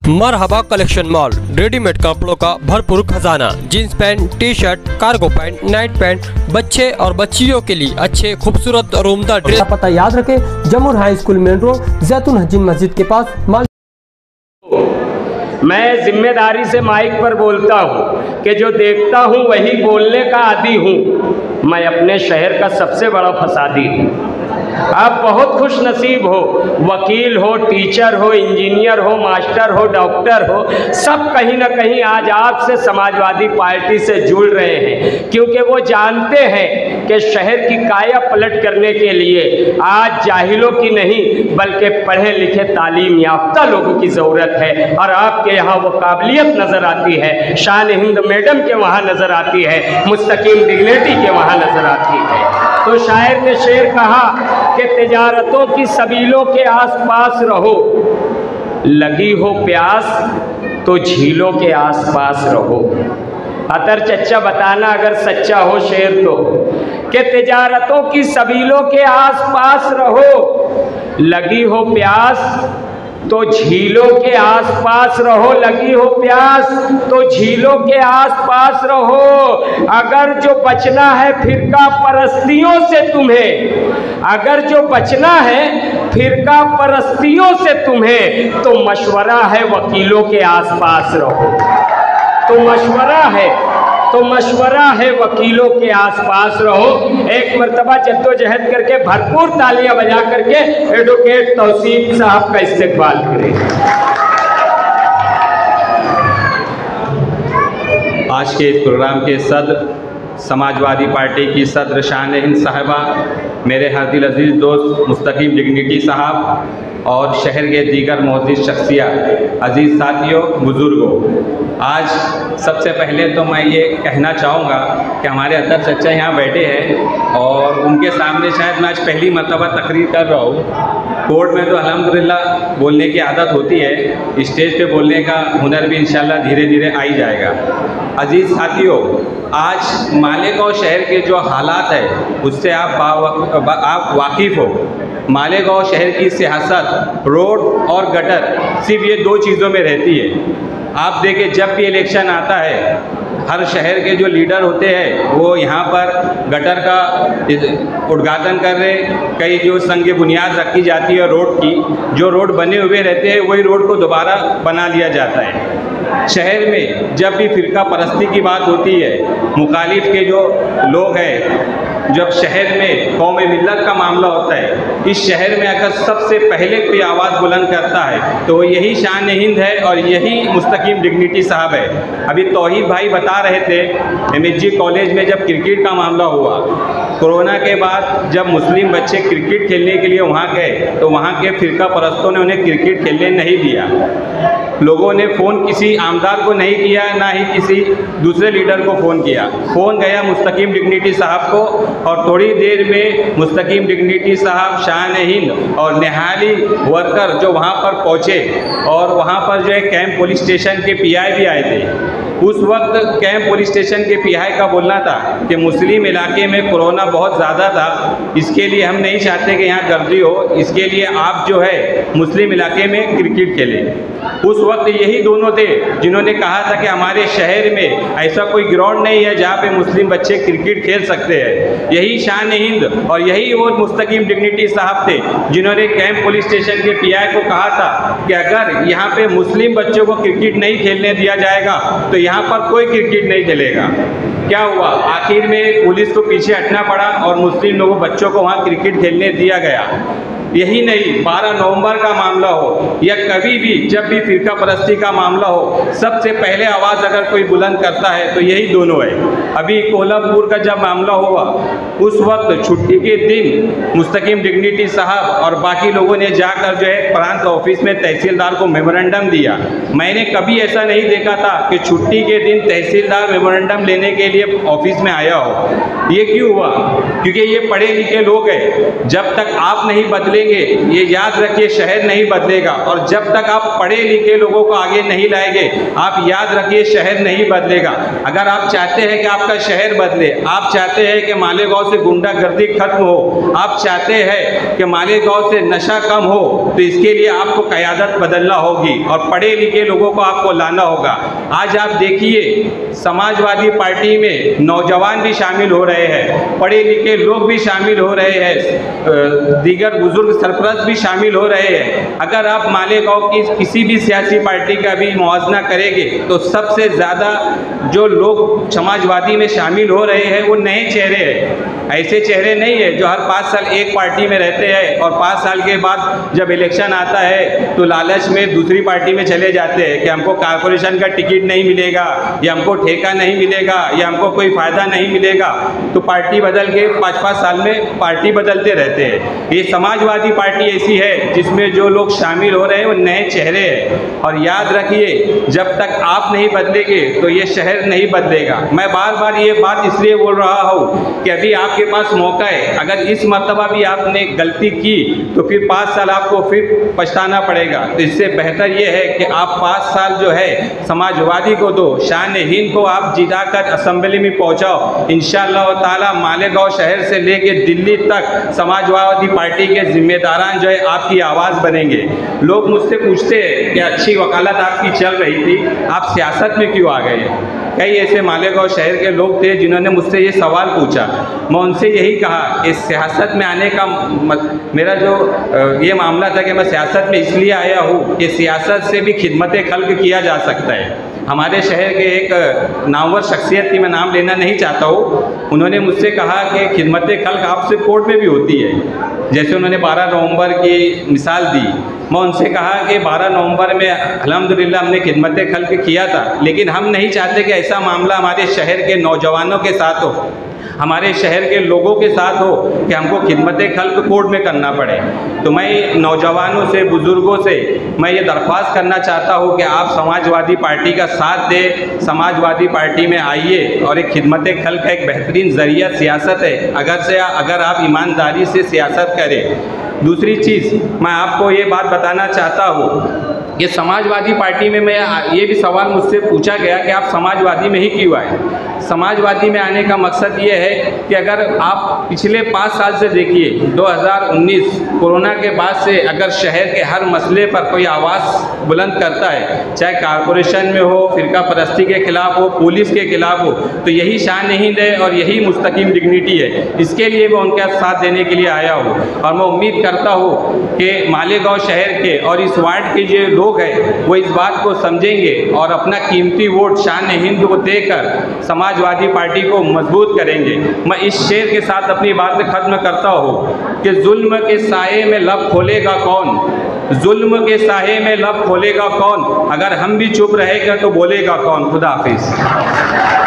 मरहबा collection mall, readymade कपड़ों का भरपूर खजाना। Jeans pant, T shirt, cargo pant, night pant, बच्चे और बच्चियों के लिए अच्छे खूबसूरत और उम्दा ड्रेस। पता याद रखें, जमुर हाई स्कूल मेन रोड, जैतून हजीन मस्जिद के पास। मैं जिम्मेदारी से माइक पर बोलता हूँ कि जो देखता हूँ वही बोलने का आदी हूँ। मैं अपने शहर का सबसे बड़ा फसादी हूँ। आप बहुत खुश नसीब हो, वकील हो, टीचर हो, इंजीनियर हो, मास्टर हो, डॉक्टर हो, सब कहीं ना कहीं आज आपसे समाजवादी पार्टी से जुड़ रहे हैं, क्योंकि वो जानते हैं कि शहर की काया पलट करने के लिए आज जाहिलों की नहीं बल्कि पढ़े लिखे तालीम याफ्ता लोगों की ज़रूरत है। और आपके यहाँ वो काबिलियत नज़र आती है, शान हिंद मैडम के वहाँ नज़र आती है, मुस्तकीम डिग्निटी के वहाँ नज़र आती है। तो शायर ने शेर कहा कि तिजारतों की सबीलों के आसपास रहो, लगी हो प्यास तो झीलों के आसपास रहो। अतर चच्चा बताना अगर सच्चा हो शेर तो, कि तिजारतों की सबीलों के आसपास रहो, लगी हो प्यास तो झीलों के आसपास रहो, लगी हो प्यास तो झीलों के आसपास रहो। अगर जो बचना है फिरका परस्तियों से तुम्हें, अगर जो बचना है फिरका परस्तियों से तुम्हें, तो मशवरा है वकीलों के आसपास रहो। तो मशवरा है वकीलों के आसपास रहो। एक मर्तबा जद्दोजहद करके भरपूर तालियां बजा करके एडवोकेट तौसीफ साहब का इस्तेकबाल करें। आज के इस प्रोग्राम के सदर समाजवादी पार्टी की सदर शान हिंद साहिबा, मेरे हरदिल अजीज़ दोस्त मुस्तकीम डिग्निटी साहब और शहर के दीगर मोअज़्ज़िज़ शख्सियत, अजीज़ साथियों, बुज़ुर्गों, आज सबसे पहले तो मैं ये कहना चाहूँगा कि हमारे अतर चच्चा यहाँ बैठे हैं और उनके सामने शायद मैं आज पहली मर्तबा तकरीर कर रहा हूँ। कोर्ट में तो अल्हम्दुलिल्लाह बोलने की आदत होती है, स्टेज पे बोलने का हुनर भी इंशाल्लाह धीरे धीरे आ ही जाएगा। अजीज़ साथियों, आज मालेगांव शहर के जो हालात है उससे आप वाकिफ़ हो। मालेगांव शहर की सियासत रोड और गटर सिर्फ ये दो चीज़ों में रहती है। आप देखें, जब भी इलेक्शन आता है हर शहर के जो लीडर होते हैं वो यहाँ पर गटर का उद्घाटन कर रहे, कई जो संग बुनियाद रखी जाती है रोड की, जो रोड बने हुए रहते हैं वही रोड को दोबारा बना लिया जाता है। शहर में जब भी फ़िरका परस्ती की बात होती है, मुखालिफ के जो लोग हैं, जब शहर में कौम मिल्लत का मामला होता है, इस शहर में अगर सबसे पहले कोई आवाज़ बुलंद करता है तो यही शान हिंद है और यही मुस्तकीम डिग्निटी साहब है। अभी तौहीद भाई बता रहे थे, MSG कॉलेज में जब क्रिकेट का मामला हुआ, कोरोना के बाद जब मुस्लिम बच्चे क्रिकेट खेलने के लिए वहाँ गए तो वहाँ के फ़िरका परस्तों ने उन्हें क्रिकेट खेलने नहीं दिया। लोगों ने फ़ोन किसी आमदार को नहीं किया, ना ही किसी दूसरे लीडर को फ़ोन किया। फ़ोन गया मुस्तकीम डिग्निटी साहब को और थोड़ी देर में मुस्तकीम डिग्निटी साहब, शान हिंद और निहाली वर्कर जो वहाँ पर पहुँचे और वहाँ पर जो है कैंप पुलिस स्टेशन के PI भी आए थे। उस वक्त कैंप पुलिस स्टेशन के PI का बोलना था कि मुस्लिम इलाके में कोरोना बहुत ज़्यादा था, इसके लिए हम नहीं चाहते कि यहाँ गर्दी हो, इसके लिए आप जो है मुस्लिम इलाके में क्रिकेट खेलें। उस वक्त यही दोनों थे जिन्होंने कहा था कि हमारे शहर में ऐसा कोई ग्राउंड नहीं है जहाँ पे मुस्लिम बच्चे क्रिकेट खेल सकते हैं। यही शान हिंद और यही वो मुस्तकीम डिग्निटी साहब थे जिन्होंने कैंप पुलिस स्टेशन के PI को कहा था कि अगर यहाँ पे मुस्लिम बच्चों को क्रिकेट नहीं खेलने दिया जाएगा तो यहाँ पर कोई क्रिकेट नहीं चलेगा। क्या हुआ, आखिर में पुलिस को पीछे हटना पड़ा और मुस्लिम लोगों बच्चों को वहाँ क्रिकेट खेलने दिया गया। यही नहीं, 12 नवंबर का मामला हो या कभी भी जब भी फ़िरका परस्ती का मामला हो, सबसे पहले आवाज़ अगर कोई बुलंद करता है तो यही दोनों है। अभी कोल्हापुर का जब मामला हुआ उस वक्त छुट्टी के दिन मुस्तकीम डिग्निटी साहब और बाकी लोगों ने जाकर जो है प्रांत ऑफिस में तहसीलदार को मेमोरेंडम दिया। मैंने कभी ऐसा नहीं देखा था कि छुट्टी के दिन तहसीलदार मेमोरेंडम लेने के लिए ऑफिस में आया हो। ये क्यों हुआ? क्योंकि ये पढ़े लिखे लोग हैं। जब तक आप नहीं बदलेंगे, ये याद रखिए, शहर नहीं बदलेगा। और जब तक आप पढ़े लिखे लोगों को आगे नहीं लाएंगे, आप याद रखिए, शहर नहीं बदलेगा। अगर आप चाहते हैं कि आपका शहर बदले, आप चाहते हैं कि मालेगांव से गुंडागर्दी खत्म हो, आप चाहते हैं कि मालेगांव से नशा कम हो, तो इसके लिए आपको क़यादत बदलना होगी और पढ़े लिखे लोगों को आपको लाना होगा। आज आप देखिए समाजवादी पार्टी में नौजवान भी शामिल हो रहे हैं, पढ़े लिखे लोग भी शामिल हो रहे हैं, दीगर बुजुर्ग सरपरस्त भी शामिल हो रहे हैं। अगर आप मालेगांव की किसी भी सियासी पार्टी का भी मुआवजा करेंगे तो सबसे ज़्यादा जो लोग समाजवादी में शामिल हो रहे हैं वो नए चेहरे हैं। ऐसे चेहरे नहीं है जो हर 5 साल एक पार्टी में रहते हैं और 5 साल के बाद जब इलेक्शन आता है तो लालच में दूसरी पार्टी में चले जाते हैं कि हमको कारपोरेशन का टिकट नहीं मिलेगा या हमको ठेका नहीं मिलेगा या हमको कोई फ़ायदा नहीं मिलेगा, तो पार्टी बदल के 5-5 साल में पार्टी बदलते रहते हैं। ये समाजवादी पार्टी ऐसी है जिसमें जो लोग शामिल हो रहे हैं वो नए चेहरे हैं। और याद रखिए, जब तक आप नहीं बदलेंगे तो ये शहर नहीं बदलेगा। मैं बार बार ये बात इसलिए बोल रहा हूँ कि अभी आपके पास मौका है। अगर इस मर्तबा भी आपने गलती की तो फिर 5 साल आपको फिर पछताना पड़ेगा। तो इससे बेहतर ये है कि आप 5 साल जो है समाजवादी को दो, शान हिंद को आप जिताकर असेंबली में पहुँचाओ। इंशाअल्लाह ताला मालेगांव शहर से लेके दिल्ली तक समाजवादी पार्टी के जिम्मेदारान जो है आपकी आवाज़ बनेंगे। लोग मुझसे पूछते हैं कि अच्छी वकालत आपकी चल रही थी, आप सियासत में क्यों आ गए? कई ऐसे मालेगांव शहर के लोग थे जिन्होंने मुझसे ये सवाल पूछा। मैं उनसे यही कहा कि सियासत में आने का मेरा जो ये मामला था कि मैं सियासत में इसलिए आया हूँ कि सियासत से भी खिदमत खल्क किया जा सकता है। हमारे शहर के एक नामवर शख्सियत की मैं नाम लेना नहीं चाहता हूँ, उन्होंने मुझसे कहा कि खिदमत खल्क आपसे कोर्ट में भी होती है। जैसे उन्होंने 12 नवंबर की मिसाल दी, मैं उनसे कहा कि 12 नवंबर में अल्हम्दुलिल्लाह हमने खिदमत खल्क किया था, लेकिन हम नहीं चाहते कि ऐसा मामला हमारे शहर के नौजवानों के साथ हो, हमारे शहर के लोगों के साथ हो कि हमको खिदमत खल्क कोर्ट में करना पड़े। तो मैं नौजवानों से, बुज़ुर्गों से मैं ये दरख्वास्त करना चाहता हूँ कि आप समाजवादी पार्टी का साथ दें, समाजवादी पार्टी में आइए और एक खिदमत खल्क का एक बेहतरीन ज़रिया सियासत है, अगर आप ईमानदारी से सियासत करें। दूसरी चीज़ मैं आपको ये बात बताना चाहता हूँ कि समाजवादी पार्टी में मैं ये भी सवाल मुझसे पूछा गया कि आप समाजवादी में ही क्यों आए। समाजवादी में आने का मकसद ये है कि अगर आप पिछले 5 साल से देखिए, 2019 कोरोना के बाद से अगर शहर के हर मसले पर कोई आवाज़ बुलंद करता है, चाहे कारपोरेशन में हो, फिरका परस्ती के खिलाफ हो, पुलिस के खिलाफ हो, तो यही शान हिंद है और यही मुस्तकीम डिग्निटी है। इसके लिए मैं उनका साथ देने के लिए आया हूँ और मैं उम्मीद करता हूँ कि मालेगांव शहर के और इस वार्ड के जो लोग हैं वो इस बात को समझेंगे और अपना कीमती वोट शान हिंद को देकर समाजवादी पार्टी को मजबूत करेंगे। मैं इस शेर के साथ अपनी बात खत्म करता हूँ कि जुल्म के साये में लब खोलेगा कौन, जुल्म के साये में लब खोलेगा कौन, अगर हम भी चुप रहेगा तो बोलेगा कौन। खुदा हाफिज़।